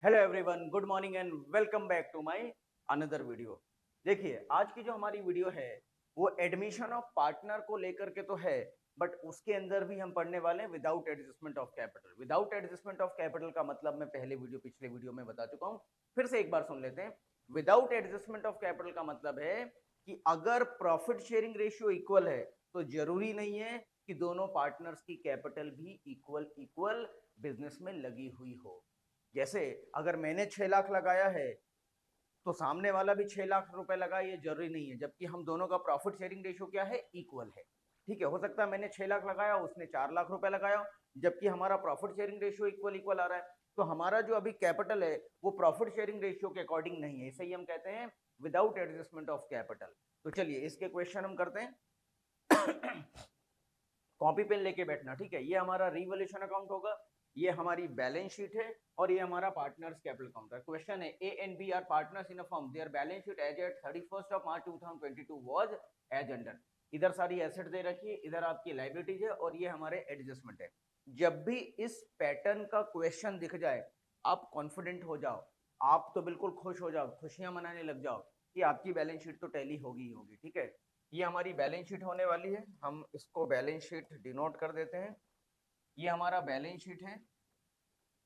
Hello everyone, good morning and welcome back to my another video. देखिए, आज की जो हमारी वीडियो है वो एडमिशन ऑफ पार्टनर को लेकर के तो है, बट उसके अंदर भी हम पढ़ने वाले हैं without adjustment of capital. Without adjustment of capital का मतलब मैं पिछले वीडियो में बता चुका हूं, फिर से एक बार सुन लेते हैं। विदाउट एडजस्टमेंट ऑफ कैपिटल का मतलब है कि अगर प्रॉफिट शेयरिंग रेशियो इक्वल है तो जरूरी नहीं है कि दोनों पार्टनर्स की कैपिटल भी इक्वल इक्वल बिजनेस में लगी हुई हो। जैसे अगर मैंने 6 लाख लगाया है तो सामने वाला भी 6 लाख रुपए लगाए, ये जरूरी नहीं है, जबकि हम दोनों का प्रॉफिट शेयरिंग रेशियो क्या है, इक्वल है। ठीक है, हो सकता है मैंने 6 लाख लगाया, उसने 4 लाख रुपए लगाया, जबकि हमारा profit sharing ratio equal equal आ रहा है। तो हमारा जो अभी कैपिटल है वो प्रॉफिट शेयरिंग रेशियो के अकॉर्डिंग नहीं है, इसे ही हम कहते हैं विदाउट एडजस्टमेंट ऑफ कैपिटल। तो चलिए इसके क्वेश्चन हम करते हैं। कॉपी पेन लेके बैठना, ठीक है। ये हमारा रिवॉल्यूशन अकाउंट होगा, ये हमारी बैलेंस शीट है, और ये हमारा पार्टनर्स कैपिटल अकाउंट है। क्वेश्चन है, A and B are partners in a firm, their balance sheet as at 31st of March 2022 was as under. इधर सारी एसेट दे रखी है, इधर आपकी लाइबिलिटीज है, और ये हमारे एडजस्टमेंट है। जब भी इस पैटर्न का क्वेश्चन दिख जाए आप कॉन्फिडेंट हो जाओ, आप तो बिल्कुल खुश हो जाओ, खुशियां मनाने लग जाओ कि आपकी बैलेंस शीट तो टैली होगी ही होगी। ठीक है, ये हमारी बैलेंस शीट होने वाली है, हम इसको बैलेंस शीट डिनोट कर देते हैं। ये हमारा बैलेंस शीट है,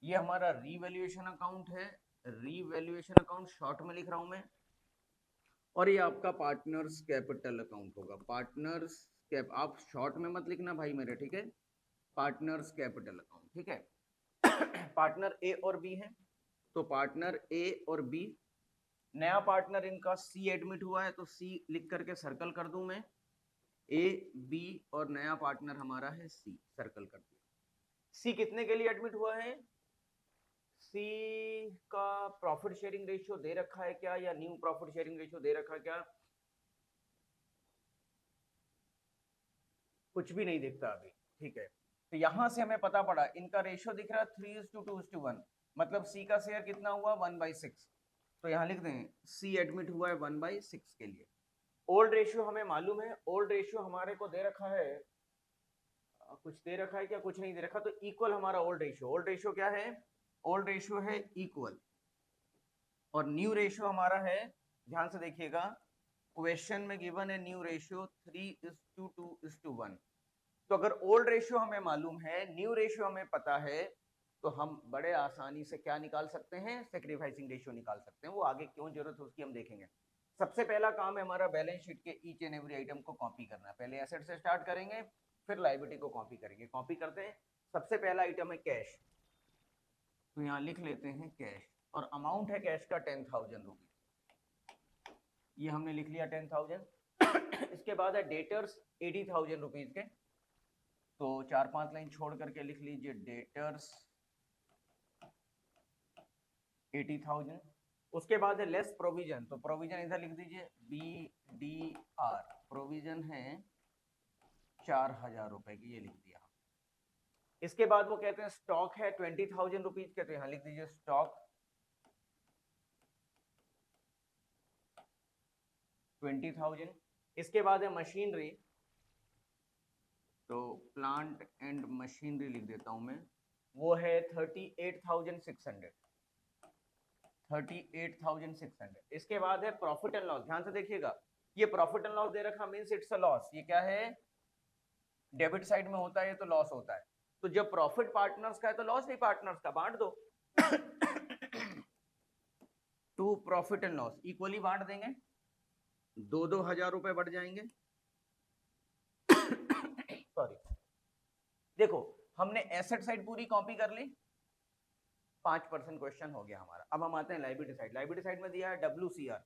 ये हमारा रीवैल्यूएशन अकाउंट है, रीवैल्यूएशन अकाउंट शॉर्ट में लिख रहा हूं मैं, और ये आपका पार्टनर्स कैपिटल अकाउंट होगा। पार्टनर्स कैप, आप शॉर्ट में मत लिखना भाई मेरे, ठीक है। पार्टनर्स कैपिटल अकाउंट, ठीक है। पार्टनर ए और बी है, तो पार्टनर ए और बी, नया पार्टनर इनका सी एडमिट हुआ है, तो सी लिख करके सर्कल कर दूं मैं, ए बी, और नया पार्टनर हमारा है सी, सर्कल कर दिया। सी कितने के लिए एडमिट हुआ है, सी का प्रॉफिट शेयरिंग रेशियो दे रखा है क्या, या न्यू प्रॉफिट शेयरिंग रेशियो दे रखा है क्या, कुछ भी नहीं दिखता अभी। ठीक है, तो यहां से हमें पता पड़ा इनका रेशियो दिख रहा है 3:2:1, मतलब सी का शेयर कितना हुआ 1/6। तो यहां लिख दें सी एडमिट हुआ है 1/6 के लिए। ओल्ड रेशियो हमें मालूम है, ओल्ड रेशियो हमारे को दे रखा है, कुछ दे रखा है क्या, कुछ नहीं दे रखा, तो इक्वल हमारा ओल्ड रेशियो। ओल्ड रेशियो क्या है, ओल्ड रेशियो है इक्वल, और न्यू रेशियो हमारा है, ध्यान से देखिएगा, क्वेश्चन में गिवन है न्यू रेशियो 3:2:1। तो अगर ओल्ड रेशियो हमें मालूम है, न्यू रेशियो हमें पता है, तो हम बड़े आसानी से क्या निकाल सकते हैं, सेक्रीफाइसिंग रेशियो निकाल सकते हैं। वो आगे क्यों जरूरत है उसकी हम देखेंगे। सबसे पहला काम है हमारा बैलेंस शीट के ईच एंड एवरी आइटम को कॉपी करना। पहले एसेट से स्टार्ट करेंगे, फिर लायबिलिटी को कॉपी करेंगे। कॉपी करते हैं, सबसे पहला आइटम है कैश, तो यहाँ लिख लेते हैं कैश, और अमाउंट है कैश का 10,000 रुपीज, ये हमने लिख लिया 10,000। इसके बाद है डेटर्स 80,000 रुपीज के, तो 4-5 लाइन छोड़ करके लिख लीजिए डेटर्स 80,000। उसके बाद है लेस प्रोविजन, तो प्रोविजन इधर लिख दीजिए BDR, प्रोविजन है 4,000 रुपए की, ये लिख दिया। इसके बाद वो कहते हैं स्टॉक है 20,000 रुपीज के, तो यहां लिख दीजिए स्टॉक 20,000। इसके बाद है मशीनरी, तो प्लांट एंड मशीनरी लिख देता हूं मैं, वो है 38,600, 38,600। इसके बाद है प्रॉफिट एंड लॉस, ध्यान से देखिएगा, ये प्रॉफिट एंड लॉस दे रखा मींस इट्स अ लॉस, ये क्या है, डेबिट साइड में होता है तो लॉस होता है। तो जब प्रॉफिट पार्टनर्स का है तो लॉस भी पार्टनर्स का, बांट दो। To profit and loss equally बांट देंगे, 2,000 रुपए बढ़ जाएंगे। सॉरी, देखो हमने एसेट साइड पूरी कॉपी कर ली, 5% क्वेश्चन हो गया हमारा। अब हम आते हैं लायबिलिटी साइड। लायबिलिटी साइड में दिया है WCR,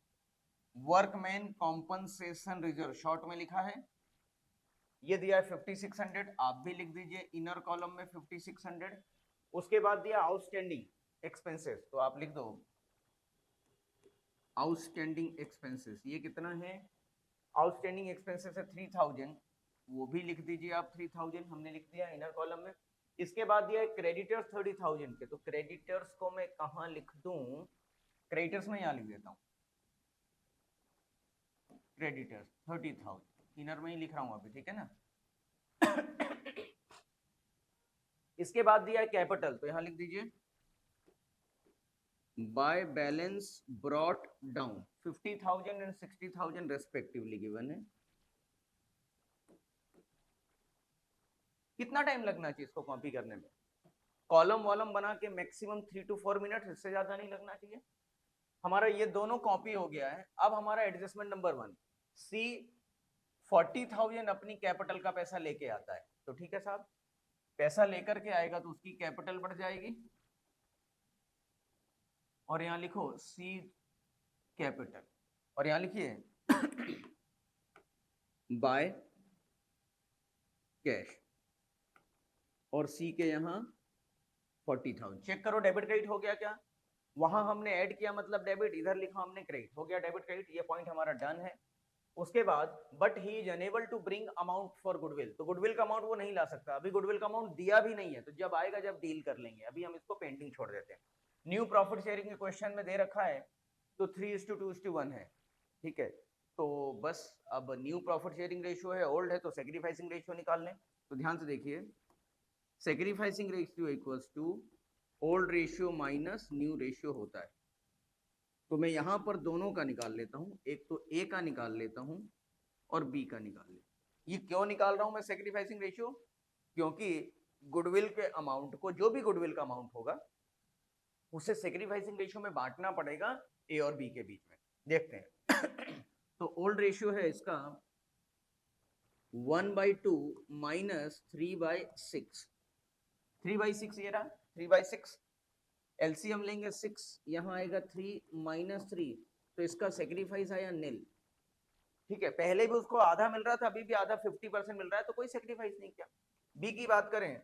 workman compensation reserve, short में लिखा है, ये दिया है 5,600, आप भी लिख दीजिए इनर कॉलम में 5,600। उसके बाद दिया आउटस्टैंडिंग एक्सपेंसेस, तो आप लिख दो आउटस्टैंडिंग एक्सपेंसेस, ये कितना है, आउटस्टैंडिंग एक्सपेंसेस है 3,000, वो भी लिख दीजिए आप 3,000, हमने लिख दिया इनर कॉलम में। इसके बाद दिया है क्रेडिटर्स 30,000 के, तो क्रेडिटर्स को मैं कहाँ लिख दूं, क्रेडिटर्स में यहाँ लिख देता हूँ, क्रेडिटर्स 30,000, इनर में ही लिख रहा हूँ अभी, ठीक है ना। इसके बाद दिया है कैपिटल, तो यहाँ लिख दीजिए by balance brought down 50,000 and 60,000 respectively given है। कितना टाइम लगना चाहिए इसको कॉपी करने में? कॉलम वॉलम बना के मैक्सिमम 3 to 4 मिनट, इससे ज्यादा नहीं लगना चाहिए। हमारा ये दोनों कॉपी हो गया है। अब हमारा एडजस्टमेंट नंबर 1, सी 40,000 अपनी कैपिटल का पैसा लेके आता है, तो ठीक है साहब, पैसा लेकर के आएगा तो उसकी कैपिटल बढ़ जाएगी, और यहां लिखो सी कैपिटल, और यहां लिखिए बाय कैश, और सी के यहां 40,000। चेक करो डेबिट क्रेडिट हो गया क्या? वहां हमने ऐड किया मतलब डेबिट, इधर लिखा हमने क्रेडिट, हो गया डेबिट क्रेडिट, ये पॉइंट हमारा डन है। उसके बाद but he is unable to bring amount for goodwill, तो गुडविल का अमाउंट वो नहीं ला सकता, अभी गुडविल का अमाउंट दिया भी नहीं है, तो जब आएगा जब डील कर लेंगे, अभी हम इसको पेंडिंग छोड़ देते हैं। न्यू प्रॉफिट शेयरिंग के क्वेश्चन में दे रखा है तो 3:2:1 है, ठीक है, तो बस अब न्यू प्रॉफिट शेयरिंग रेशियो है, ओल्ड है तो सेक्रीफाइसिंग रेशियो निकाल लें। तो ध्यान से देखिए, sacrificing ratio equals to old ratio minus new ratio होता है। तो मैं यहां पर दोनों का निकाल लेता हूं, एक तो ए का निकाल लेता हूं और बी का निकाल लेता हूं। ये क्यों निकाल रहा हूं मैं सेक्रीफाइसिंग रेशियो? क्योंकि गुडविल के अमाउंट को, जो भी गुडविल का अमाउंट होगा उसे सेक्रीफाइसिंग रेशियो में बांटना पड़ेगा ए और बी के बीच में। देखते हैं तो ओल्ड रेशियो है इसका 1/2 माइनस 3/6, 3/6 ये रहा, 3/6, एलसीएम लेंगे 6, यहाँ आएगा 3 माइनस 3, तो इसका सेक्रीफाइस आया नील, ठीक है, पहले भी उसको आधा मिल रहा था, अभी भी आधा 50% मिल रहा है, तो कोई सेक्रीफाइस नहीं किया। बी की बात करें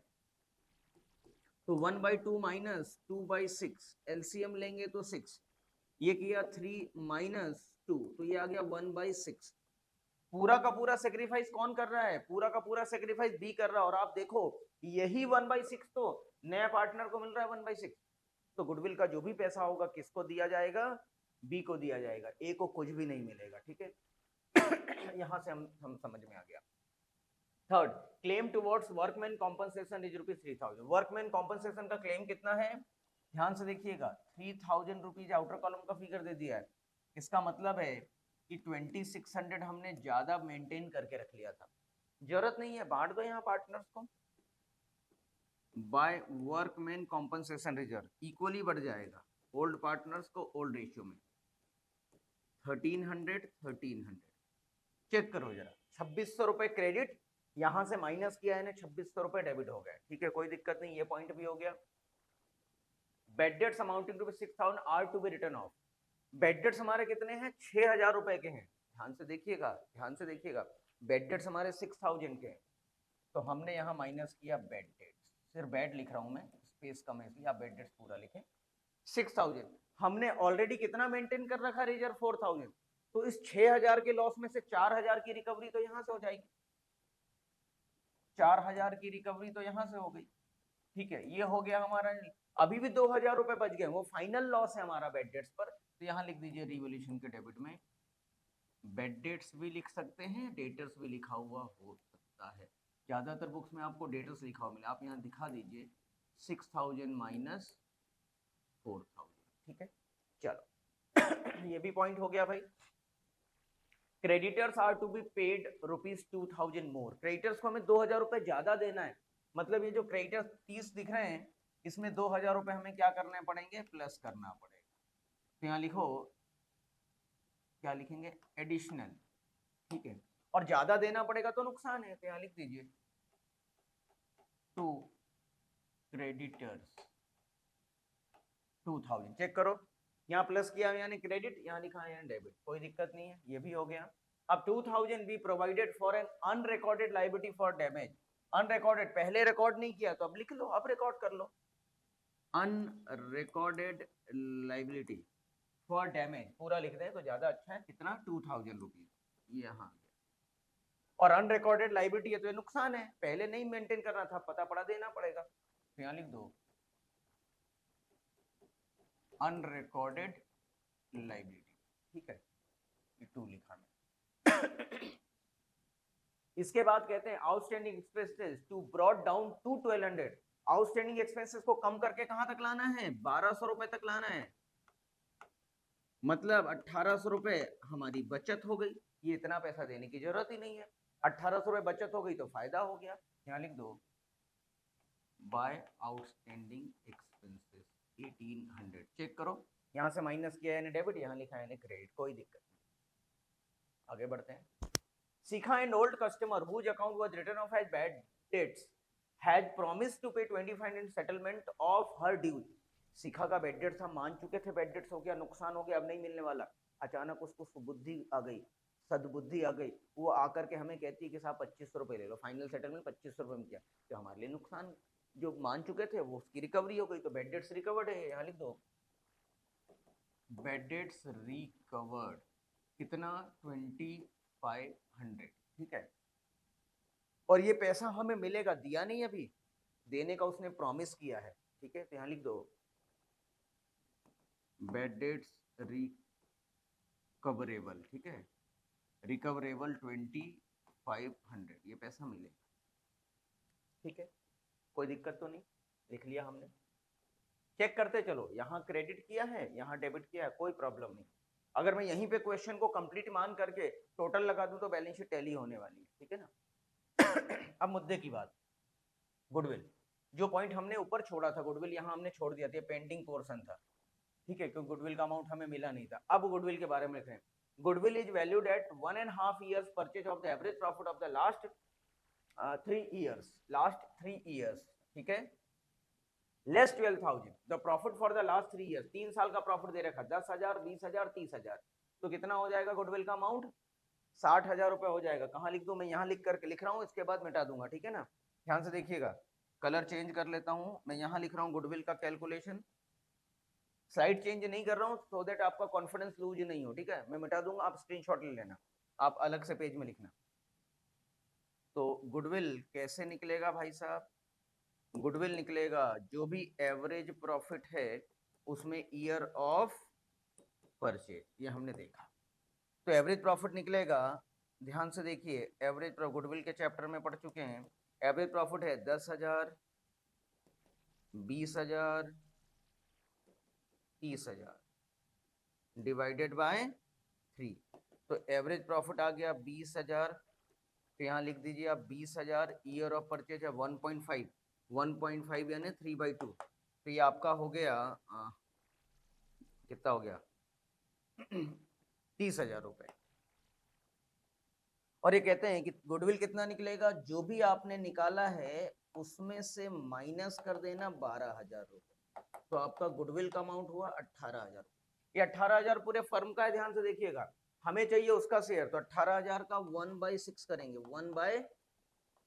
तो 1/2 माइनस 2/6, एलसीएम लेंगे तो 6, ये किया 3 माइनस 2, तो ये आ गया 1/6। पूरा का पूरा सेक्रीफाइस कौन कर रहा है? पूरा का पूरा सेक्रीफाइस बी कर रहा है, और आप देखो यही 1/6 तो नया पार्टनर को मिल रहा है 1/6, तो गुडविल का जो भी पैसा होगा किसको दिया जाएगा? बी को दिया जाएगा, ए को कुछ भी नहीं मिलेगा, ठीक है यहां से हम समझ में आ गया। Third, claim towards workman compensation is ₹3,000। Workman compensation का क्लेम कितना है? ध्यान से देखिएगा, 3,000 रुपीज आउटर कॉलम का फिगर दे दिया है, इसका मतलब है कि 2600 हमने ज्यादा मेंटेन करके रख लिया था, जरूरत नहीं है, बांट दो यहाँ पार्टनर्स को। By workman compensation reserve equally बढ़ जाएगा ओल्ड पार्टनर्स को ओल्ड रेशियो में, 1300। चेक करो जरा, 2600 रुपए क्रेडिट, यहां से माइनस किया है ना, 2600 रुपए डेबिट हो गए, ठीक है, कोई दिक्कत नहीं, ये पॉइंट भी हो गया। Bad debts amounting to 6,000 are to be return off. Bad debts हमारे कितने हैं? 6,000 रुपए के हैं, ध्यान से देखिएगा, ध्यान से देखिएगा, बेड डेट्स हमारे 6,000 के हैं, तो हमने यहाँ माइनस किया बेड डेट्स, सिर्फ बेड लिख रहा हूं मैं, स्पेस कम है इसलिए आप बेड डेट्स पूरा लिखें। 6,000 हमने ऑलरेडी कितना मेंटेन कर रखा रिजर्व? 4,000, तो इस 6,000 के लॉस में से 4,000 की रिकवरी तो यहां से हो जाएगी, 4,000 की रिकवरी तो यहां से हो गई, ठीक है, ये हो गया हमारा। अभी भी 2,000 रुपए बच गए, वो फाइनल लॉस है हमारा बेड डेट्स पर, तो यहाँ लिख दीजिए रिवोल्यूशन के डेबिट में बेड डेट्स भी लिख सकते हैं, डेटर्स भी लिखा हुआ हो सकता है, ज्यादातर बुक्स में आपको डेटर्स लिखा हुआ मिला, आप यहाँ दिखा दीजिए 6,000 माइनस 4,000, ठीक है, चलो ये भी पॉइंट हो गया भाई। Creditors are to be paid ₹2,000 more, creditors को हमें 2,000 रुपए ज्यादा देना है, मतलब ये जो क्रेडिटर्स 30 दिख रहे हैं इसमें 2,000 रुपए हमें क्या करने पड़ेंगे? प्लस करना पड़ेगा, तो यहाँ लिखो, क्या लिखेंगे? एडिशनल, ठीक है, और ज्यादा देना पड़ेगा तो नुकसान है, तो यहाँ लिख दीजिए टू क्रेडिटर्स 2,000। चेक करो, यहाँ प्लस किया यानी क्रेडिट, यहाँ लिखा है यानी डेबिट, कोई दिक्कत नहीं है, ये भी हो गया। अब 2,000 be provided for an unrecorded liability for damage, unrecorded पहले रिकॉर्ड नहीं किया तो अब लिख लो, अब रिकॉर्ड कर लो, अनरिकॉर्डेड लायबिलिटी फॉर डैमेज पूरा लिख दें तो ज्यादा अच्छा है, कितना? 2,000 रुपीज, यहाँ और अनरिकॉर्डेड लायबिलिटी है तो ये नुकसान है, पहले नहीं मेंटेन करना था, पता पड़ा देना पड़ेगा, तो यहाँ लिख दो अनरिकॉर्डेड लायबिलिटी, ठीक है, ये 2 लिखा मैं इसके बाद कहते हैं outstanding expenses to brought down to 1,200, outstanding expenses को कम करके कहां तक लाना है? 1,200 रुपए तक लाना है, मतलब 1800 रुपए हमारी बचत हो गई, ये इतना पैसा देने की जरूरत ही नहीं है। 1800 रुपए बचत हो गई तो फायदा हो गया। यहाँ लिख दो बाय आउटस्टैंडिंग एक्सपेंसेस 1800। चेक करो, यहाँ से माइनस किया है डेबिट, यहाँ लिखा है क्रेडिट, कोई दिक्कत नहीं। आगे बढ़ते हैं। Sikha, an old customer whose account was written off as bad debts, had promised to pay 25 in settlement of her dues. शिखा का बैड डेट्स हम मान चुके थे, बैड डेट्स हो गया, नुकसान हो गया, अब नहीं मिलने वाला। अचानक उसको सुबुद्धि आ गई, सद्बुद्धि आ गई, वो आकर के हमें कहती है कि साहब 2500 रुपए ले लो, फाइनल सेटलमेंट 2500 रुपए में किया, तो हमारे लिए नुकसान जो मान चुके थे वो उसकी रिकवरी हो गई, तो बैड डेट्स रिकवर्ड है। यहाँ लिख दो बैड डेट्स रिकवर्ड, कितना 2500, ठीक है। और ये पैसा हमें मिलेगा, दिया नहीं अभी, देने का उसने प्रॉमिस किया है, ठीक है। तो यहाँ लिख दो बैड डेट्स रिकवरेबल, ठीक है, रिकवरेबल 2500, ये पैसा मिलेगा, ठीक है, कोई दिक्कत तो नहीं, लिख लिया हमने। चेक करते चलो, यहाँ क्रेडिट किया है, यहाँ डेबिट किया है, कोई प्रॉब्लम नहीं। अगर मैं यहीं पे क्वेश्चन को कंप्लीट मान करके टोटल लगा दूं तो बैलेंस शीट टैली होने वाली है, ठीक है ना। अब मुद्दे की बात, गुडविल, जो पॉइंट हमने ऊपर छोड़ा था गुडविल, यहाँ हमने छोड़ दिया था, पेंडिंग पोर्शन था, ठीक है, क्योंकि गुडविल का अमाउंट हमें मिला नहीं था। अब गुडविल के बारे में लिखें, goodwill is valued at 1.5 years purchase of the average profit of the last 3 years, last 3 years, ठीक है, less 12,000 the profit for the last 3 years, 3 साल का प्रॉफिट दे रखा, 10,000, 20,000, 30,000, तो कितना हो जाएगा गुडविल का अमाउंट, 60,000 रुपए हो जाएगा। कहाँ लिख दूं, मैं यहाँ लिख करके लिख रहा हूँ, इसके बाद मिटा दूंगा, ठीक है ना। ध्यान से देखिएगा, कलर चेंज कर लेता हूँ, मैं यहाँ लिख रहा हूँ गुडविल का कैलकुलेशन, स्लाइड चेंज नहीं कर रहा हूँ सो दैट आपका कॉन्फिडेंस लूज नहीं हो, ठीक है। मैं मिटा दूंगा, आप स्क्रीनशॉट ले लेना, आप अलग से पेज में लिखना। तो गुडविल कैसे निकलेगा भाई साहब, गुडविल निकलेगा जो भी एवरेज प्रॉफिट है उसमें ईयर ऑफ परचेज, ये हमने देखा, तो एवरेज प्रॉफिट निकलेगा। ध्यान से देखिए, एवरेज गुडविल के चैप्टर में पढ़ चुके हैं, एवरेज प्रॉफिट है 10,000, 20,000, 30,000 डिवाइडेड बाय 3, तो एवरेज प्रॉफिट आ गया 20,000, तो यहाँ लिख दीजिए आप 20,000, ईयर ऑफ परचेज है 1.5, 1.5 यानी 3/2, तो ये आपका हो गया कितना हो गया 30,000 रुपए। और ये कहते हैं कि गुडविल कितना निकलेगा, जो भी आपने निकाला है उसमें से माइनस कर देना 12,000 रुपए, तो आपका गुडविल का अमाउंट हुआ 18,000। ये 18,000 पूरे फर्म का है, ध्यान से देखिएगा, हमें चाहिए उसका शेयर, तो 18,000 का 1/6 करेंगे,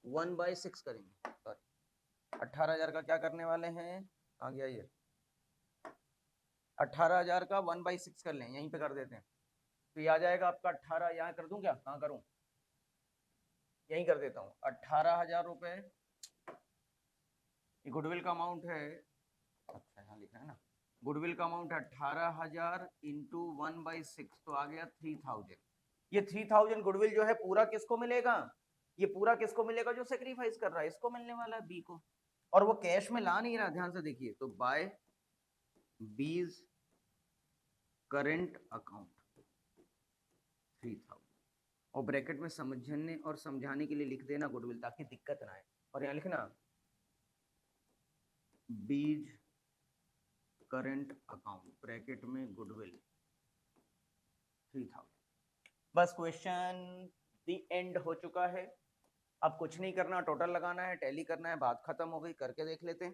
1/6 करेंगे, सॉरी 18,000 का क्या करने वाले हैं, आ गया ये 18,000 का 1/6 कर लें, यहीं पे कर देते हैं, तो ये आ जाएगा आपका 18, यहाँ कर दूं क्या, कहाँ करूं, यहीं कर देता हूँ, 18,000 रुपए गुडविल का अमाउंट है, अच्छा यहाँ लिखा है ना, गुडविल का अमाउंट है 18,000 इंटू 1/6, तो आ गया 3,000। ये 3,000 गुडविल जो है पूरा किसको मिलेगा, ये पूरा किसको मिलेगा, जो सेक्रीफाइस कर रहा है, इसको मिलने वाला है बी को, और वो कैश में ला नहीं रहा, ध्यान से देखिए, तो बाय बीज करेंट अकाउंट 3,000, और ब्रैकेट में समझने और समझाने के लिए लिख देना गुडविल, ताकि दिक्कत ना आए, और यहाँ लिखना बीज करंट अकाउंट ब्रैकेट में गुडविल 3,000। बस क्वेश्चन दी एंड हो चुका है, अब कुछ नहीं करना, टोटल लगाना है, टैली करना है, बात खत्म हो गई, करके देख लेते हैं,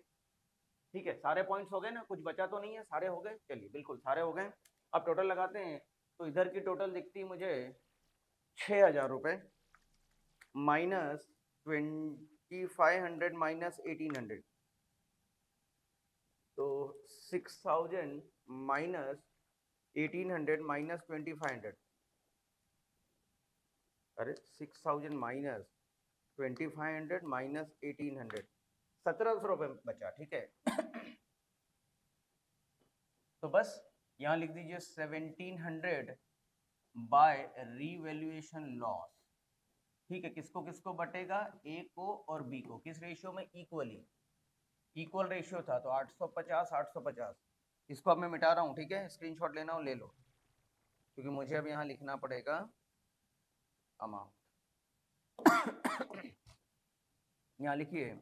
ठीक है। सारे पॉइंट्स हो गए ना, कुछ बचा तो नहीं है, सारे हो गए, चलिए बिल्कुल सारे हो गए। अब टोटल लगाते हैं, तो इधर की टोटल दिखती है मुझे 6,000 रुपए माइनस 2,500 माइनस 1,800, तो 6,000 माइनस 1,800 माइनस 2,500, अरे 6,000 माइनस 2,500 माइनस 1,800, 1,700 रुपए बचा, ठीक है। तो बस यहाँ लिख दीजिए 1,700 बाय रीवैल्यूएशन लॉस, ठीक है। किसको किसको बटेगा, ए को और बी को, किस रेशियो में, इक्वली, इक्वल रेशियो था, तो 850 850, इसको अब मैं मिटा रहा हूँ, ठीक है, स्क्रीनशॉट लेना हो ले लो, क्योंकि मुझे अब यहाँ लिखना पड़ेगा अमाउंट। यहाँ लिखिए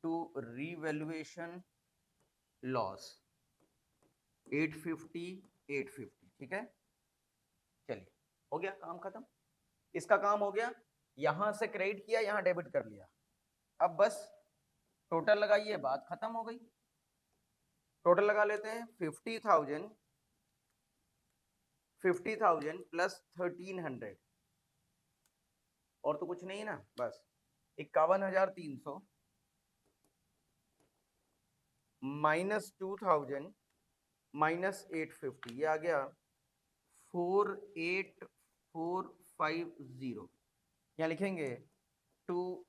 टू रीवैल्यूएशन लॉस 850, ठीक है। चलिए हो गया काम खत्म, इसका काम हो गया। यहां से क्रेडिट किया, यहां डेबिट कर लिया, अब बस टोटल लगाइए, बात खत्म हो गई। टोटल लगा लेते हैं 50,000 प्लस 1300, और तो कुछ नहीं है ना, बस 51,300 माइनस 2000 माइनस 850, ये आ गया 48450। यहाँ लिखेंगे to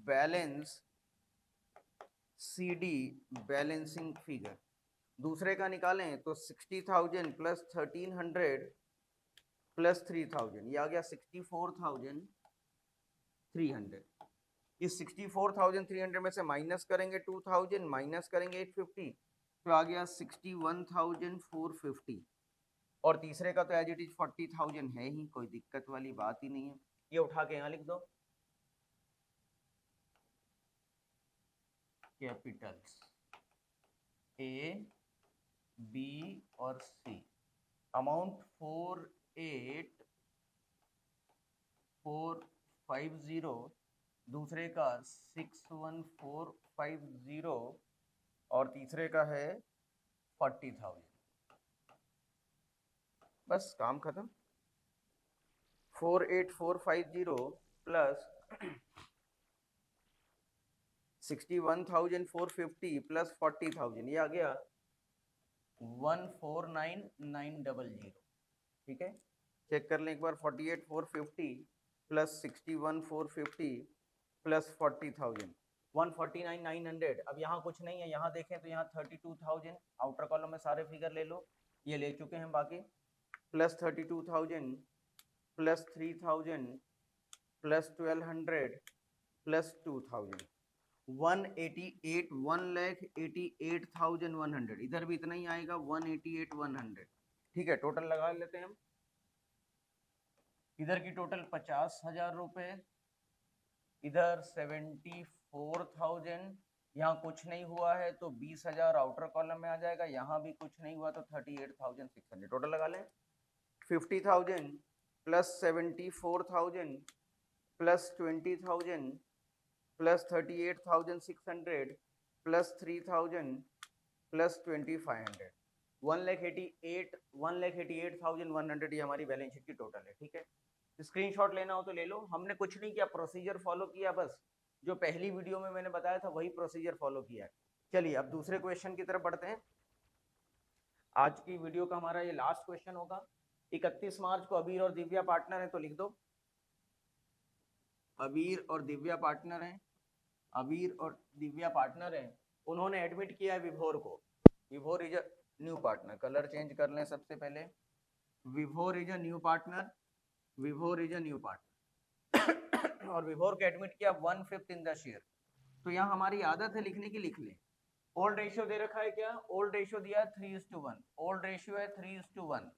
balance CD balancing figure. दूसरे का निकालें तो 60,000 प्लस 1300 प्लस 3000, ये आ गया 64,300। इस 64,300 में से माइनस करेंगे 2000, माइनस करेंगे 850, तो आ गया 61,450। और तीसरे का तो एज इट इज 40,000 है ही, कोई दिक्कत वाली बात ही नहीं है। ये उठा के यहाँ लिख दो, कैपिटल्स A, B और C। अमाउंट 48450, दूसरे का 61450 और तीसरे का है 40,000। बस काम खत्म। 48450 प्लस 61,450 प्लस 40,000, ये आ गया 149,900। ठीक है, चेक कर लें एक बार। 48,450 प्लस 61,450 प्लस 40,000, 149,900। अब यहाँ कुछ नहीं है, यहाँ देखें तो यहाँ 32,000, आउटर कॉलम में सारे फिगर ले लो, ये ले चुके हैं बाकी, प्लस 32,000 प्लस 3,000 प्लस 1,200 प्लस 2,000, 1,88,100। इधर भी इतना ही आएगा 1,88,100। ठीक है, टोटल लगा लेते हैं हम। इधर की टोटल 50,000 रुपए, इधर 74,000, यहाँ कुछ नहीं हुआ है तो 20,000 आउटर कॉलम में आ जाएगा, यहाँ भी कुछ नहीं हुआ तो 38,600। टोटल लगा लें 50,000 plus 74,000 plus 20,000 plus 38,600 plus 3,000 plus 2,500, 1,88,100 ये हमारी बैलेंस शीट की टोटल है। ठीक है, स्क्रीनशॉट लेना हो तो ले लो। हमने कुछ नहीं किया, प्रोसीजर फॉलो किया, बस जो पहली वीडियो में मैंने बताया था वही प्रोसीजर फॉलो किया है। चलिए अब दूसरे क्वेश्चन की तरफ बढ़ते हैं। आज की वीडियो का हमारा ये लास्ट क्वेश्चन होगा। 31 मार्च को अबीर और दिव्या पार्टनर है, तो लिख दो अबीर और दिव्या पार्टनर हैं, अबीर और दिव्या पार्टनर हैं। उन्होंने एडमिट किया है विभोर को। विभोर is a new partner, colour change कर लें सबसे पहले। विभोर इज अ न्यू पार्टनर, विभोर इज अ न्यू पार्टनर और विभोर को एडमिट किया 1/5 इन द शेयर। तो यहाँ हमारी आदत है लिखने की, लिख लें। ओल्ड रेशियो दे रखा है क्या, ओल्ड रेशियो दिया है 3:1, ओल्ड रेशियो है 3:1,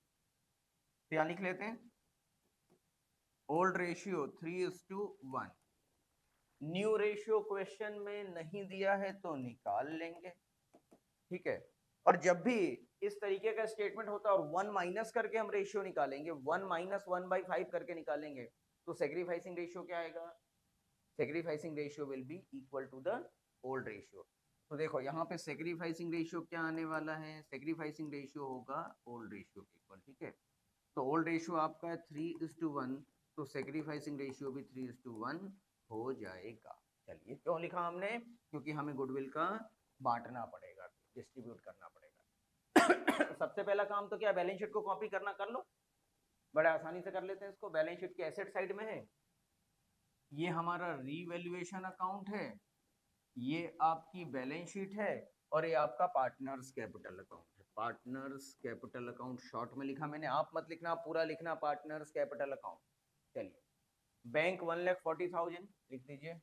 तो यहाँ लिख लेते हैं old ratio 3:1। New ratio question में नहीं दिया है तो निकाल लेंगे। ठीक है, और जब भी इस तरीके का स्टेटमेंट होता है और 1 माइनस करके हम रेशियो निकालेंगे, 1 माइनस 1/5 करके निकालेंगे, तो सेक्रीफाइसिंग रेशियो क्या आएगा, sacrificing ratio will be equal to the old ratio. तो देखो यहाँ पे सेक्रीफाइसिंग रेशियो क्या आने वाला है, सेक्रीफाइसिंग रेशियो होगा ओल्ड रेशियो के इक्वल। ठीक है, तो ओल्ड रेशियो आपका है 3:1, तो सेक्रीफाइसिंग रेशियो भी 3:1 हो जाएगा। चलिए, क्यों लिखा हमने, क्योंकि हमें गुडविल का बांटना पड़ेगा, डिस्ट्रीब्यूट करना पड़ेगा। सबसे पहला काम तो क्या, बैलेंस शीट को कॉपी करना, कर लो, बड़े आसानी से कर लेते हैं इसको। बैलेंस शीट के एसेट साइड में है, ये हमारा रीवैल्यूएशन अकाउंट है, ये आपकी बैलेंस शीट है, और ये आपका पार्टनर्स कैपिटल अकाउंट है। पार्टनर्स कैपिटल अकाउंट शॉर्ट में लिखा मैंने, आप मत लिखना, पूरा लिखना पार्टनर्स कैपिटल अकाउंट। चलिए, बैंक 1,40,000 लिख दीजिए,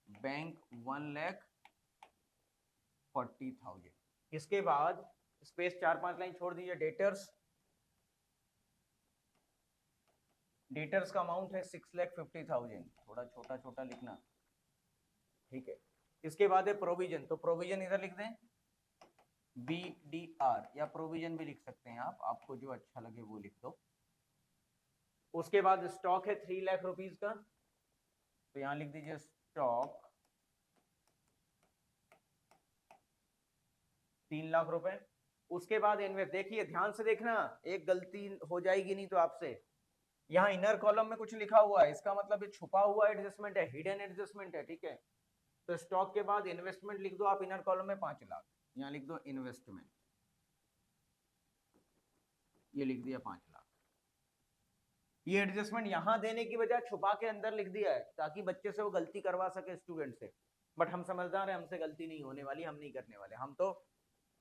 बैंक 1,40,000। इसके बाद स्पेस 4-5 लाइन छोड़ दीजिए, डेटर्स डेटर्स का अमाउंट है 6,50,000, थोड़ा छोटा छोटा लिखना, ठीक है। इसके बाद है प्रोविजन, तो प्रोविजन इधर लिख दें BDR, या प्रोविजन भी लिख सकते हैं आप, आपको जो अच्छा लगे वो लिख दो। उसके बाद स्टॉक है 3 लाख रुपीज का, तो यहां लिख दीजिए स्टॉक 3 लाख रुपए। उसके बाद इन्वेस्ट, देखिए ध्यान से देखना, एक गलती हो जाएगी नहीं तो आपसे, यहाँ इनर कॉलम में कुछ लिखा हुआ है, इसका मतलब ये छुपा हुआ एडजस्टमेंट है, हिडन एडजस्टमेंट है, ठीक है। तो स्टॉक के बाद इन्वेस्टमेंट लिख दो आप इनर कॉलम में 5 लाख, यहाँ लिख दो इन्वेस्टमेंट, ये लिख दिया 5 लाख। ये एडजस्टमेंट यहाँ देने की बजाय छुपा के अंदर लिख दिया है ताकि बच्चे से वो गलती करवा सके स्टूडेंट से, बट हम समझदार हैं, हमसे गलती नहीं होने वाली, हम नहीं करने वाले। हम तो,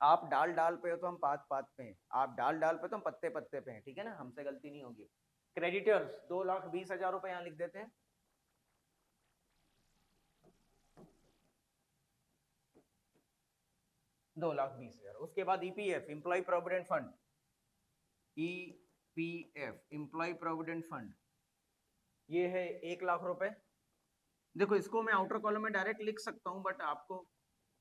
आप डाल डाल पे हो तो हम पात पात पे हैं, आप डाल डाल पे तो हम पत्ते पत्ते पे हैं, ठीक है ना, हमसे गलती नहीं होगी। क्रेडिटर्स 2,20,000 रुपए यहाँ लिख देते हैं, $2,20,000। उसके बाद EPF, employee provident fund, EPF employee provident fund, ये है 1 लाख रुपए। देखो इसको मैं आउटर कॉलम में डायरेक्ट लिख सकता हूं, बट आपको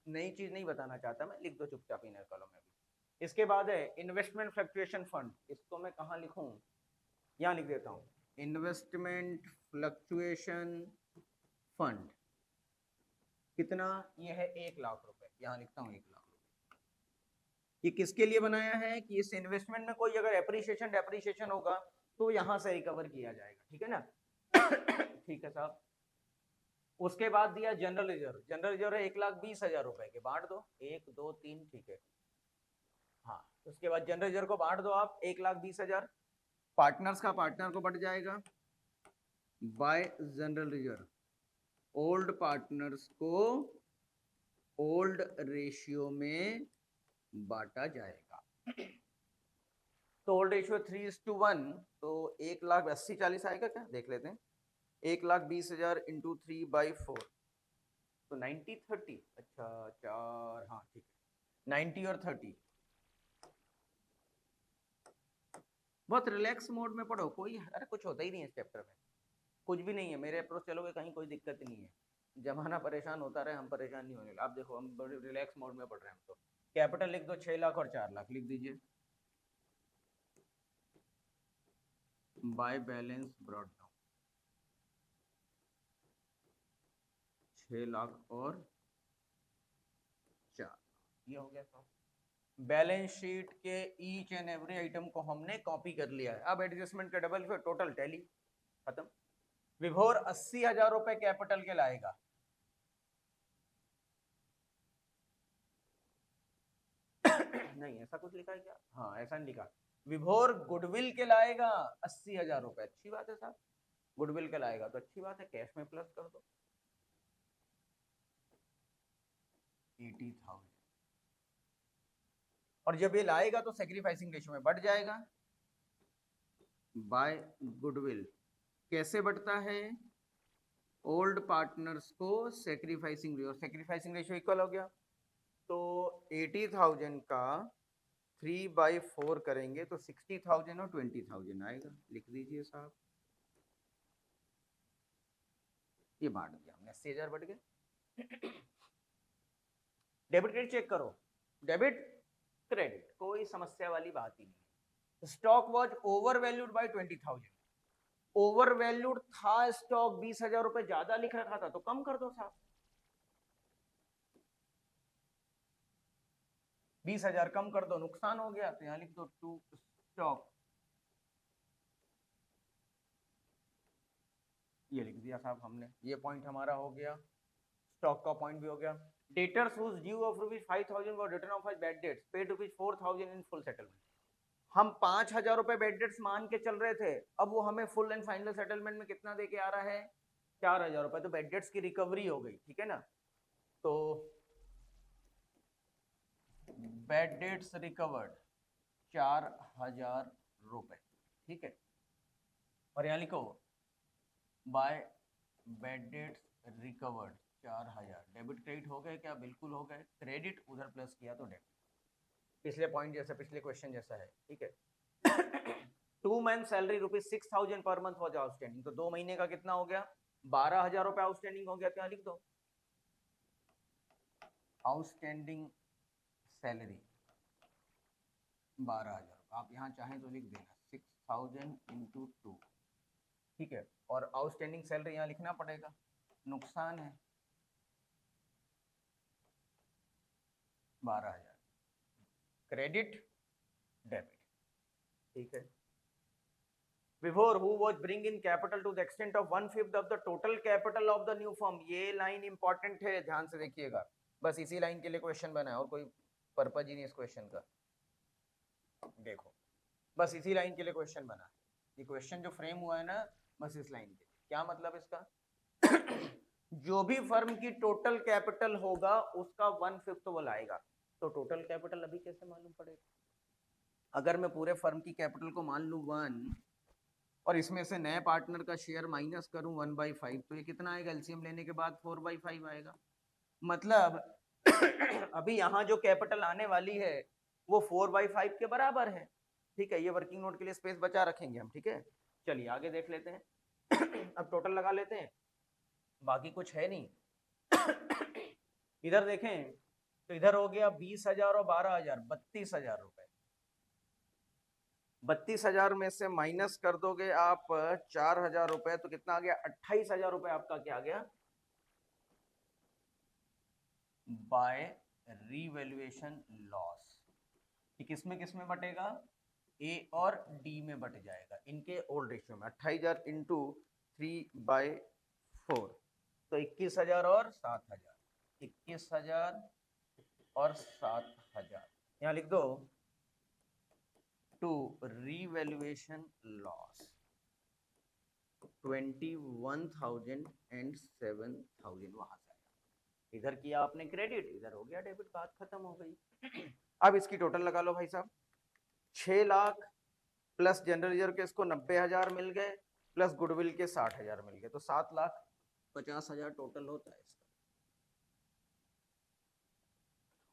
नई चीज नहीं बताना चाहता मैं, लिख दो चुपचाप इनर कॉलम में भी। इसके बाद है इन्वेस्टमेंट फ्लक्चुएशन फंड, इसको मैं कहाँ लिखूं, यहाँ लिख देता हूँ इन्वेस्टमेंट फ्लक्चुएशन फंड, कितना, ये है 1 लाख रुपए, यहाँ लिखता हूँ 1 लाख रुपए। ये किसके लिए बनाया है कि इस इन्वेस्टमेंट में कोई अगर एप्रिसिएशन डेप्रिसिएशन होगा तो यहाँ से रिकवर किया जाएगा, ठीक है ना। ठीक है साहब। उसके बाद दिया जनरल रिजर्व, जनरल रिजर्व है 1,20,000 रुपए के, बांट दो 1 2 3, ठीक है। हाँ, उसके बाद जनरल रिजर्व को बांट दो आप 1,20,000, पार्टनर्स का पार्टनर को बढ़ जाएगा bye general reserve, old partners को ओल्ड रेशियो में बांटा जाएगा। तो ओल्ड रेशियो 3:1, तो 1,80,40 आएगा क्या, देख लेते हैं। 1,20,000 इंटू 3/4, तो 90/30, अच्छा 4, हाँ ठीक है, 90 और 30। बहुत रिलैक्स मोड में पढ़ो, कोई अरे कुछ होता ही नहीं है इस चैप्टर में, कुछ भी नहीं है, मेरे अप्रोच चलोगे कहीं कोई दिक्कत नहीं है। जमाना परेशान होता रहे, हम परेशान नहीं होने। आप देखो हम बड़े रिलैक्स मोड में पढ़ रहे हैं, हम तो कैपिटल लिख दो 6 लाख और 4 लाख लिख दीजिए, by balance brought down 6 lakh और 4, ये हो गया सब। बैलेंस शीट के ईच एंड एवरी आइटम को हमने कॉपी कर लिया है। अब एडजस्टमेंट का डबल फिर टोटल टैली खत्म। विभोर 80,000 रुपए कैपिटल के लाएगा, नहीं ऐसा कुछ लिखा है क्या, हाँ ऐसा नहीं लिखा। विभोर गुडविल के लाएगा 80,000 रुपए, अच्छी बात है साहब, गुडविल के लाएगा तो अच्छी बात है, कैश में प्लस कर दो 80,000। और जब ये लाएगा तो सेक्रीफाइसिंग रेशियो में बढ़ जाएगा बाय गुडविल। कैसे बढ़ता है, ओल्ड पार्टनर्स को sacrificing ratio, sacrificing ratio equal हो गया, तो 80,000 का 3/4 करेंगे तो 60,000 और 20,000 आएगा, लिख दीजिए साहब। ये बांट दिया हमने, 80,000 बढ़ गए। डेबिट क्रेडिट चेक करो, डेबिट क्रेडिट कोई समस्या वाली बात ही नहीं। Stock was over valued by 20,000, over valued था स्टॉक, 20,000 रुपए ज्यादा लिख रखा था तो कम कर दो साहब, 20,000 कम कर दो, नुकसान हो गया तो यहां लिख दो टू स्टॉक, ये लिख दिया साहब हमने, ये पॉइंट हमारा हो गया, स्टॉक का पॉइंट भी हो गया। Debtors whose due of ₹5,000 were return off bad debts paid ₹4,000 in full settlement. हम 5,000 रुपए बैड डेट्स मान के चल रहे थे, अब वो हमें फुल एंड फाइनल सेटलमेंट में कितना दे के आ रहा है, 4,000 रुपए, तो बैड डेट्स की रिकवरी हो गई, ठीक है ना। तो बैड डेट्स रिकवर्ड 4,000 रुपए, ठीक है। और यहाँ लिखो by bad debts recovered 4,000, debit credit हो गए क्या, बिल्कुल हो गए, क्रेडिट उधर प्लस किया तो डेबिट, पिछले पॉइंट जैसा, पिछले क्वेश्चन जैसा है, ठीक है। 2 month salary ₹6,000 per month was outstanding, तो 2 महीने का कितना हो गया, 12,000 रुपए आउटस्टैंडिंग हो गया। तो यहाँ लिख दो आउटस्टैंडिंग सैलरी 12,000, आप यहाँ चाहें तो लिख देना 6,000 इंटू 2, ठीक है। और आउटस्टैंडिंग सैलरी यहाँ लिखना पड़ेगा, नुकसान है 12,000, क्रेडिट डेबिट, ठीक है। Before who was bring in capital to the extent of 1/5 of the total capital of the new firm, ये लाइन इंपॉर्टेंट है, ध्यान से देखिएगा, बस इसी लाइन के लिए क्वेश्चन बना है और कोई पर्पज ही नहीं इस क्वेश्चन का। देखो बस इसी लाइन के लिए क्वेश्चन बना है, ये क्वेश्चन जो फ्रेम हुआ है ना, बस इस लाइन के लिए। क्या मतलब इसका जो भी फर्म की टोटल कैपिटल होगा उसका 1/5 वो लाएगा। तो टोटल कैपिटल अभी कैसे मालूम पड़ेगा, अगर मैं पूरे फर्म की कैपिटल को मान लूं 1 और इसमें से नए पार्टनर का शेयर माइनस करूं 1/5, तो ये कितना आएगा, एलसीएम लेने के बाद 4/5 आएगा। मतलब अभी यहाँ जो कैपिटल आने वाली है वो 4/5 के बराबर है, ठीक है। ये वर्किंग नोट के लिए स्पेस बचा रखेंगे हम, ठीक है। चलिए आगे देख लेते हैं अब टोटल लगा लेते हैं, बाकी कुछ है नहीं इधर देखें तो इधर हो गया 20,000 और 12,000, 32,000 रुपए। 32,000 में से माइनस कर दोगे आप 4,000 रुपए, तो कितना आ गया, 28,000 रुपए आपका क्या आ गया, बाय रीवैल्यूएशन लॉस। किसमें किसमें बटेगा, ए और डी में बट जाएगा, इनके ओल्ड रेशियो में। 28,000 इंटू 3/4, तो 21,000 और 7,000, 21,000 और 7,000, यहाँ लिख दो टू रीवैल्यूएशन लॉस 21,000 एंड 7,000 वहां से आया। इधर किया आपने क्रेडिट, इधर हो गया डेबिट, बात खत्म हो गई। अब इसकी टोटल लगा लो भाई साहब, 6 लाख प्लस जनरल रिजर्व के इसको 90,000 मिल गए, प्लस गुडविल के 60,000 मिल गए, तो 7,50,000 टोटल होता है इसका।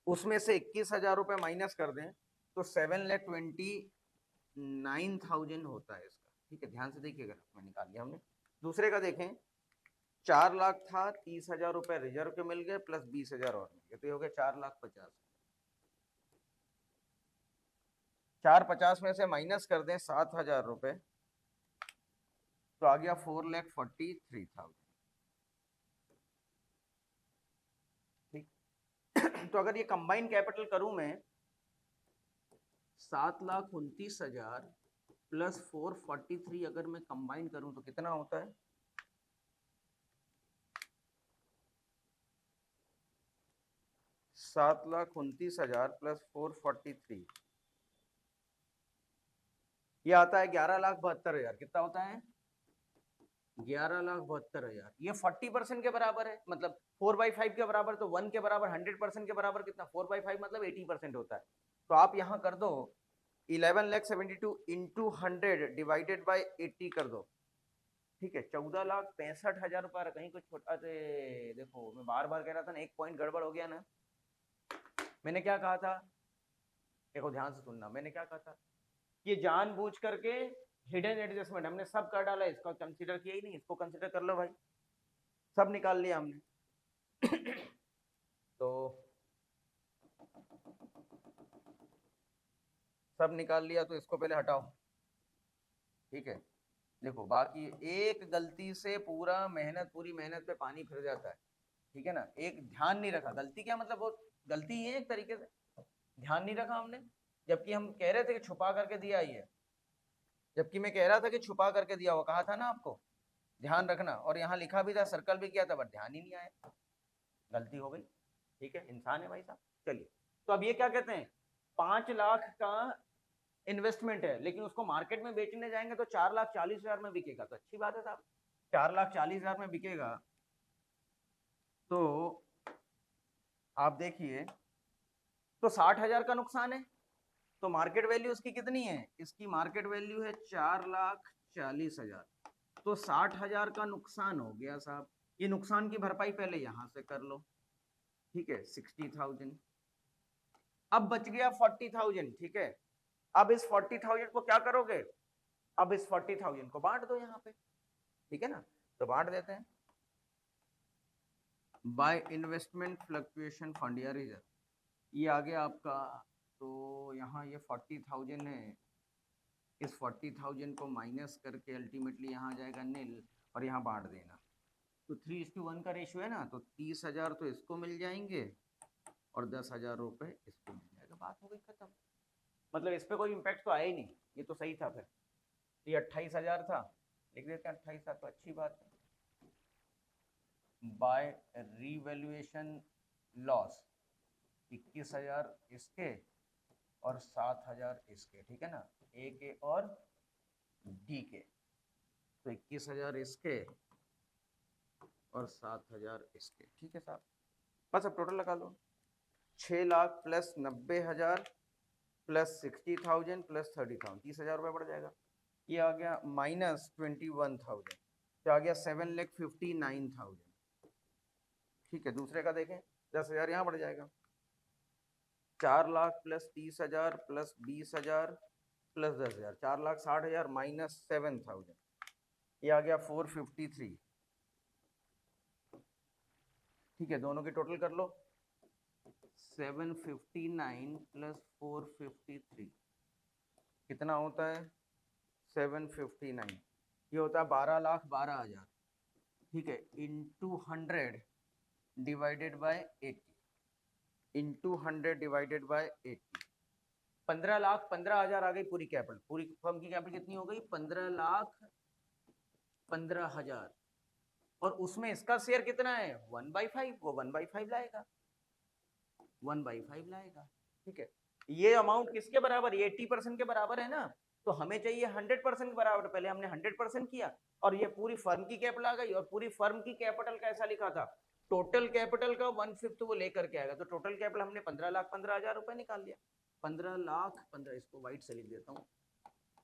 उसमें से 21,000 रुपए माइनस कर दें तो 7,29,000 होता है इसका, ठीक है। ध्यान से देखिएगा, मैं निकाल लिया हमने। दूसरे का देखें, 4 लाख था, 30,000 रुपए रिजर्व के मिल गए, प्लस 20,000 और मिल गए, तो ये हो गया 4,50,000। 450 में से माइनस कर दें 7,000 रुपए, तो आ गया 4,43,000, ठीक। तो अगर ये कंबाइंड कैपिटल करूं मैं, 7,29,000 प्लस 443 अगर मैं कंबाइन करूं तो कितना होता है, 7,29,000 प्लस 443, ये आता है 11,72,000। कितना होता है, 11,72,000। ये 40% के बराबर है, मतलब 4/5 के बराबर, तो 1 के बराबर 100% के बराबर कितना, 4/5 मतलब 80% होता है। तो आप यहाँ कर दो 11,72,000 इंटू 100 डिवाइडेड बाई 80 कर दो, ठीक है। 14,65,000 रुपया। कहीं कुछ छोटा, देखो मैं बार बार कह रहा था ना, एक पॉइंट गड़बड़ हो गया ना। मैंने क्या कहा था, देखो ध्यान से सुनना, मैंने क्या कहा था, ये जानबूझ करके हिडन एडजस्टमेंट हमने सब कर डाला, इसका कंसीडर किया ही नहीं, इसको कंसीडर कर लो भाई, सब निकाल लिया हमने तो सब निकाल लिया, तो इसको पहले हटाओ, ठीक है। देखो बाकी एक गलती से पूरी मेहनत पे पानी फिर जाता है, ठीक है ना। एक ध्यान नहीं रखा, गलती क्या मतलब, वो गलती ही है एक तरीके से, ध्यान नहीं रखा हमने, जबकि हम कह रहे थे कि छुपा करके दिया ही है, जबकि मैं कह रहा था कि छुपा करके दिया, वो कहा था ना आपको ध्यान रखना, और यहाँ लिखा भी था, सर्कल भी किया था, बट ध्यान ही नहीं आया, गलती हो गई, ठीक है, इंसान है भाई साहब। चलिए, तो अब ये क्या कहते हैं, 5 लाख का इन्वेस्टमेंट है, लेकिन उसको मार्केट में बेचने जाएंगे तो 4,40,000 में बिकेगा, तो अच्छी बात है साहब, 4,40,000 में बिकेगा। तो आप देखिए, तो 60,000 का नुकसान है, तो मार्केट वैल्यू इसकी कितनी है, इसकी मार्केट वैल्यू है 4,40,000, तो 60,000 का नुकसान हो गया साहब। ये नुकसान की भरपाई पहले यहां से कर लो, ठीक है, 60,000। अब बच गया 40,000, ठीक है। अब इस 40,000 को क्या करोगे, अब इस 40,000 को बांट दो यहाँ पे, ठीक है ना, तो बांट देते हैं बाय इन्वेस्टमेंट फ्लक्चुएशन फंड या रिजर्व, ये आ गया आपका। तो यहाँ ये 40,000 है, इस 40,000 को माइनस करके अल्टीमेटली यहाँ आ जाएगा नील, और यहाँ बांट देना। तो 3:1 का रेशियो है ना, तो 30,000 तो इसको मिल जाएंगे और 10,000 रुपये इसको मिल जाएगा, बात हो गई खत्म। मतलब इस पर कोई इम्पैक्ट तो आया ही नहीं, ये तो सही था। फिर ये 28,000 था, लिख देते हैं 28,000, तो अच्छी बात है। बाय रीवैल्यूएशन लॉस 21,000 इसके और 7,000 इसके, ठीक है ना, ए के और डी के। तो 21,000 इसके और 7,000 इसके, ठीक है साहब। बस अब टोटल लगा लो, 6 लाख प्लस 90,000 प्लस 60,000 प्लस 30,000, 30,000 रुपये बढ़ जाएगा। ये आ गया माइनस 21,000, तो आ गया 7,59,000, ठीक है। दूसरे का देखें, 10,000 यहाँ बढ़ जाएगा, 4 lakh plus 30,000 plus 20,000 plus 10,000, 4,60,000 minus 7,000, ये आ गया 453, ठीक है। दोनों की टोटल कर लो, 759 प्लस 453 कितना होता है, 759, ये होता है 12,12,000, ठीक है, into 100 divided by 80, into 100 divided by 80, 15,15,000 आ गई पूरी कैपिटल। पूरी फर्म की कैपिटल कितनी हो गई, 15,15,000, और उसमें इसका शेयर कितना है, 1/5, वो 1/5 लाएगा, 1/5 लाएगा, ठीक है। ये अमाउंट किसके बराबर, ये 80% के बराबर है ना, तो हमें चाहिए 100% के बराबर। पहले हमने 100% किया, और ये पूरी फर्म की कैपिटल आ गई, और पूरी फर्म की कैपिटल कैसा लिखा था, टोटल कैपिटल का 1/5 वो लेकर के आएगा। तो टोटल कैपिटल हमने 15,15,000 रुपए निकाल लिया, 15,15,000, इसको व्हाइट से लिख देता हूँ,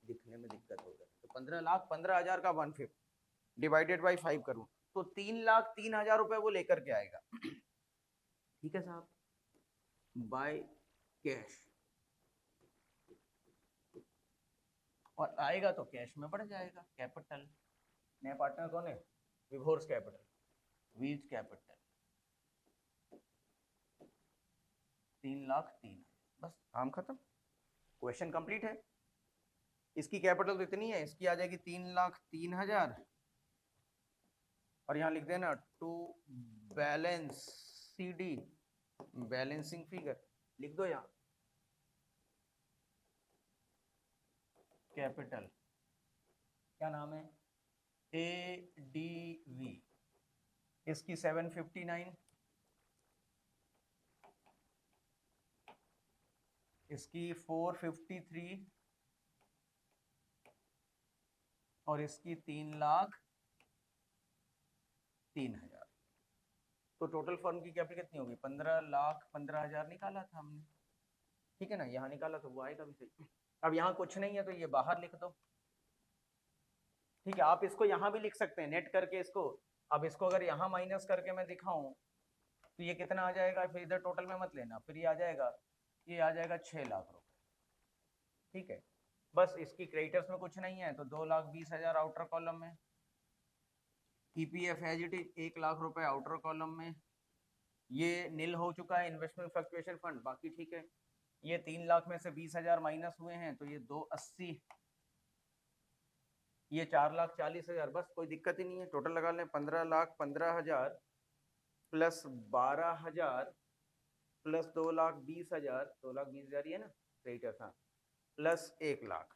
दिखने में दिक्कत हो जाए, तो 15,15,000 का 1/5 डिवाइडेड बाई 5 करूँ तो 3,03,000 रुपए वो लेकर के आएगा, ठीक है साहब, बाय कैश। और आएगा तो कैश में बढ़ जाएगा कैपिटल। नया पार्टनर कौन है, विभोर्स कैपिटल, वीज कैपिटल 3,03,000, बस काम खत्म, क्वेश्चन कंप्लीट है। इसकी कैपिटल तो इतनी है, इसकी आ जाएगी 3,03,000, और यहाँ लिख देना to balance CD, balancing figure लिख दो यहाँ, कैपिटल क्या नाम है, ADV, इसकी 759, इसकी 453, और इसकी 3,03,000। तो टोटल फर्म की कैपिटल कितनी होगी, 15,15,000 निकाला था हमने, ठीक है ना, यहाँ निकाला तो वो आएगा भी सही। अब यहाँ कुछ नहीं है तो ये बाहर लिख दो, ठीक है। आप इसको यहाँ भी लिख सकते हैं नेट करके इसको। अब इसको अगर यहाँ माइनस करके मैं दिखाऊं तो ये कितना आ जाएगा, फिर इधर टोटल में मत लेना, फिर ये आ जाएगा 6 लाख रुपए, ठीक है। बस इसकी क्रेडिटर्स में कुछ नहीं है, तो 2,20,000 आउटर कॉलम में, EPF as it is 1 lakh रुपए आउटर कॉलम में, ये नील हो चुका है इन्वेस्टमेंट फ्लक्चुएशन फंड, बाकी ठीक है। ये 3 लाख में से 20,000 माइनस हुए हैं, तो ये 280, ये 4,40,000, बस कोई दिक्कत ही नहीं है। टोटल लगा लें 15,15,000 प्लस 12,000 प्लस 2,20,000, 2,20,000 ये ना क्रेडिटर्स, हाँ, प्लस 1 लाख,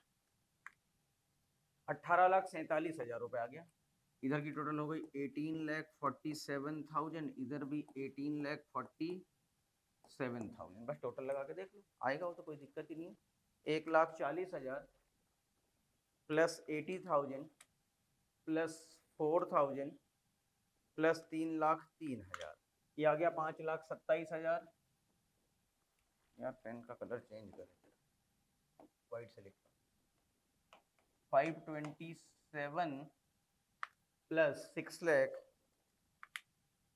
18,47,000 रुपए आ गया। इधर की टोटल हो गई 18,47,000, इधर भी 18,47,000, बस टोटल लगा के देख लो, आएगा वो तो कोई दिक्कत ही नहीं है। 1,40,000 प्लस 80,000 प्लस 4,000 प्लस 3,03,000, ये आ गया 5,27,000। यार पेन का कलर चेंज करें, व्हाइट से लिखता हूँ, 527 प्लस 6 लाख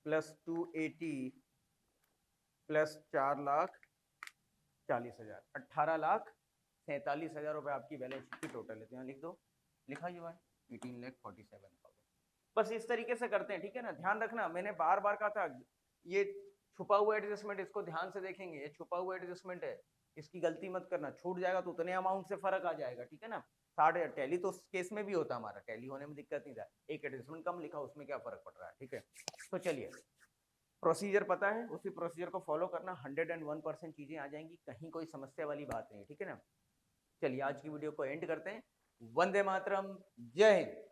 प्लस 280 प्लस 4,40,000, 18,47,000 रुपए आपकी बैलेंस शीट की टोटल है। तो यहाँ लिख दो लिखा हुआ है 18,47,000। बस इस तरीके से करते हैं, ठीक है ना। ध्यान रखना, मैंने बार बार कहा था ये छुपा हुआ एडजस्टमेंट, इसको ध्यान से देखेंगे, ये छुपा हुआ एडजस्टमेंट है, इसकी गलती मत करना। छूट जाएगा तो उतने अमाउंट से फर्क आ जाएगा, ठीक है ना। 60 टैली तो उस केस में भी होता, हमारा टैली होने में दिक्कत नहीं था, एक एडजस्टमेंट कम लिखा, उसमें क्या फर्क पड़ रहा है, ठीक है। तो चलिए, प्रोसीजर पता है, उसी प्रोसीजर को फॉलो करना, 101% चीजें आ जाएंगी, कहीं कोई समस्या वाली बात नहीं है, ठीक है ना। चलिए आज की वीडियो को एंड करते हैं। वंदे मातरम, जय हिंद।